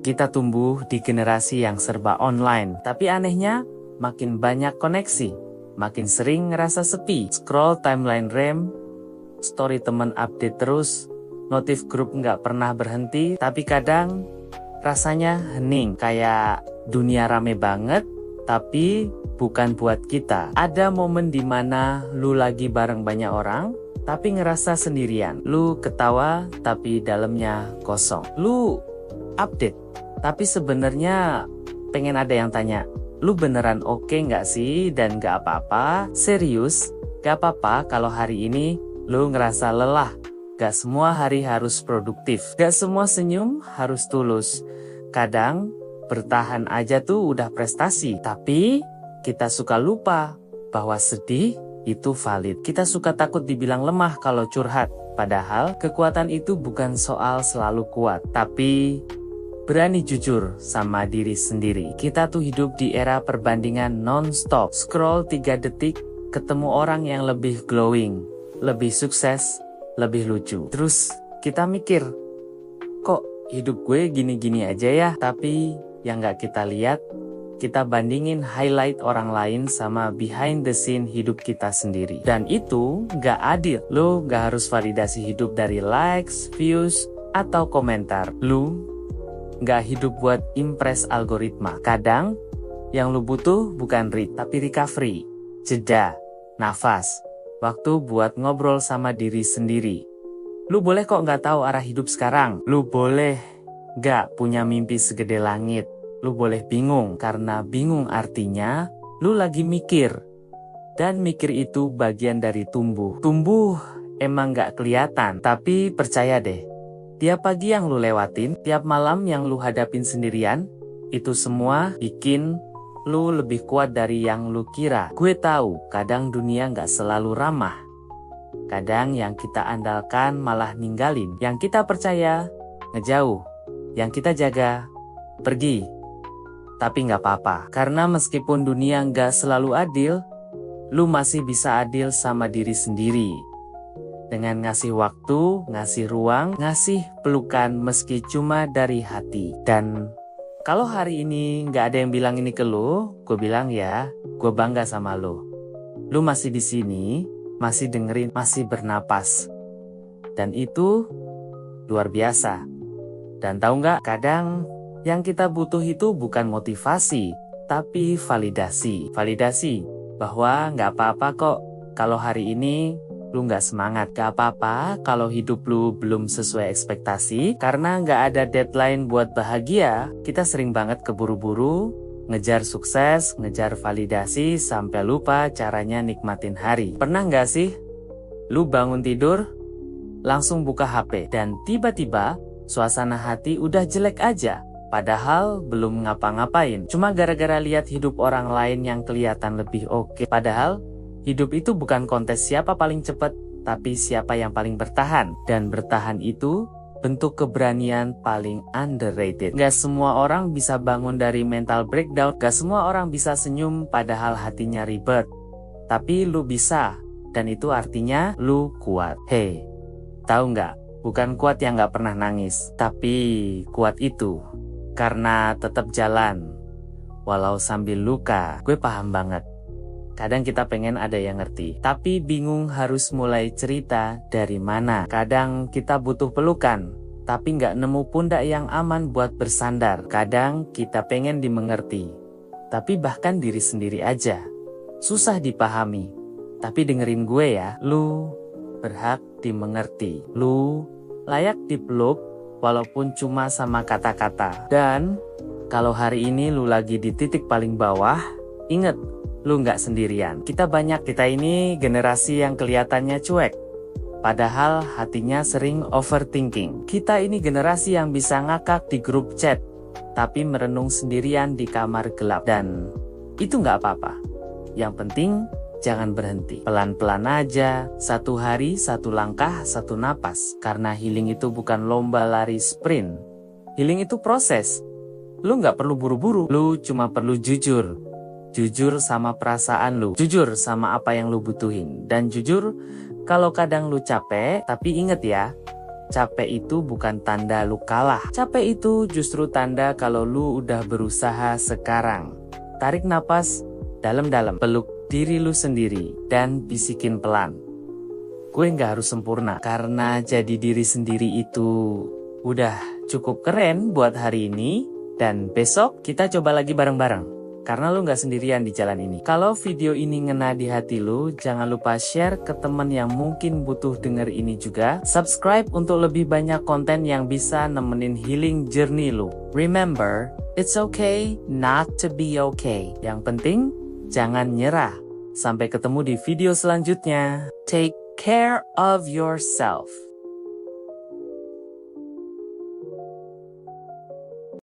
Kita tumbuh di generasi yang serba online, tapi anehnya makin banyak koneksi, makin sering ngerasa sepi. Scroll timeline rem, story temen update terus, notif grup nggak pernah berhenti, tapi kadang rasanya hening, kayak dunia rame banget, tapi bukan buat kita. Ada momen dimana lu lagi bareng banyak orang, tapi ngerasa sendirian. Lu ketawa, tapi dalamnya kosong. Lu update, tapi sebenarnya pengen ada yang tanya, lu beneran oke nggak sih? Dan nggak apa-apa, serius, nggak apa-apa kalau hari ini lu ngerasa lelah. Gak semua hari harus produktif, gak semua senyum harus tulus. Kadang bertahan aja tuh udah prestasi, tapi kita suka lupa bahwa sedih itu valid. Kita suka takut dibilang lemah kalau curhat, padahal kekuatan itu bukan soal selalu kuat, tapi berani jujur sama diri sendiri. Kita tuh hidup di era perbandingan non-stop. Scroll 3 detik, ketemu orang yang lebih glowing, lebih sukses, lebih lucu. Terus kita mikir, kok hidup gue gini-gini aja ya? Tapi yang gak kita lihat, kita bandingin highlight orang lain sama behind the scene hidup kita sendiri. Dan itu gak adil. Lu gak harus validasi hidup dari likes, views, atau komentar. Lu gak hidup buat impress algoritma. Kadang yang lu butuh bukan tapi recovery, jeda, nafas, waktu buat ngobrol sama diri sendiri. Lu boleh kok nggak tahu arah hidup sekarang. Lu boleh nggak punya mimpi segede langit. Lu boleh bingung, karena bingung artinya lu lagi mikir. Dan mikir itu bagian dari tumbuh. Tumbuh emang nggak kelihatan, tapi percaya deh, tiap pagi yang lu lewatin, tiap malam yang lu hadapin sendirian, itu semua bikin lu lebih kuat dari yang lu kira. Gue tahu, kadang dunia nggak selalu ramah. Kadang yang kita andalkan malah ninggalin. Yang kita percaya, ngejauh. Yang kita jaga, pergi. Tapi nggak apa-apa, karena meskipun dunia nggak selalu adil, lu masih bisa adil sama diri sendiri. Dengan ngasih waktu, ngasih ruang, ngasih pelukan meski cuma dari hati. Dan kalau hari ini nggak ada yang bilang ini ke lu, gue bilang ya, gue bangga sama lu. Lu masih di sini, masih dengerin, masih bernapas. Dan itu luar biasa. Dan tahu nggak, kadang yang kita butuh itu bukan motivasi, tapi validasi. Validasi bahwa nggak apa-apa kok kalau hari ini lu nggak semangat. Gak apa-apa kalau hidup lu belum sesuai ekspektasi, karena nggak ada deadline buat bahagia. Kita sering banget keburu-buru, ngejar sukses, ngejar validasi, sampai lupa caranya nikmatin hari. Pernah nggak sih lu bangun tidur, langsung buka HP, dan tiba-tiba suasana hati udah jelek aja, padahal belum ngapa-ngapain, cuma gara-gara lihat hidup orang lain yang kelihatan lebih oke. Padahal hidup itu bukan kontes siapa paling cepat, tapi siapa yang paling bertahan. Dan bertahan itu bentuk keberanian paling underrated. Gak semua orang bisa bangun dari mental breakdown. Gak semua orang bisa senyum padahal hatinya ribet. Tapi lu bisa, dan itu artinya lu kuat. Hey, tahu nggak? Bukan kuat yang gak pernah nangis, tapi kuat itu karena tetap jalan, walau sambil luka. Gue paham banget. Kadang kita pengen ada yang ngerti, tapi bingung harus mulai cerita dari mana. Kadang kita butuh pelukan, tapi nggak nemu pundak yang aman buat bersandar. Kadang kita pengen dimengerti, tapi bahkan diri sendiri aja susah dipahami. Tapi dengerin gue ya, lu berhak dimengerti. Lu layak dipeluk, walaupun cuma sama kata-kata. Dan kalau hari ini lu lagi di titik paling bawah, inget, lu nggak sendirian. Kita ini generasi yang kelihatannya cuek, padahal hatinya sering overthinking. Kita ini generasi yang bisa ngakak di grup chat, tapi merenung sendirian di kamar gelap. Dan itu nggak apa-apa. Yang penting jangan berhenti. Pelan-pelan aja, satu hari, satu langkah, satu napas. Karena healing itu bukan lomba lari sprint. Healing itu proses. Lu nggak perlu buru-buru, lu cuma perlu jujur. Jujur sama perasaan lu, jujur sama apa yang lu butuhin. Dan jujur kalau kadang lu capek, tapi inget ya, Capek itu bukan tanda lu kalah. Capek itu justru tanda kalau lu udah berusaha sekarang. Tarik napas dalam-dalam, peluk diri lu sendiri, dan bisikin pelan. Gue nggak harus sempurna, karena jadi diri sendiri itu udah cukup keren buat hari ini. Dan besok kita coba lagi bareng-bareng. Karena lu nggak sendirian di jalan ini. Kalau video ini ngena di hati lu, jangan lupa share ke temen yang mungkin butuh denger ini juga. Subscribe untuk lebih banyak konten yang bisa nemenin healing journey lu. Remember, it's okay not to be okay. Yang penting, jangan nyerah. Sampai ketemu di video selanjutnya. Take care of yourself.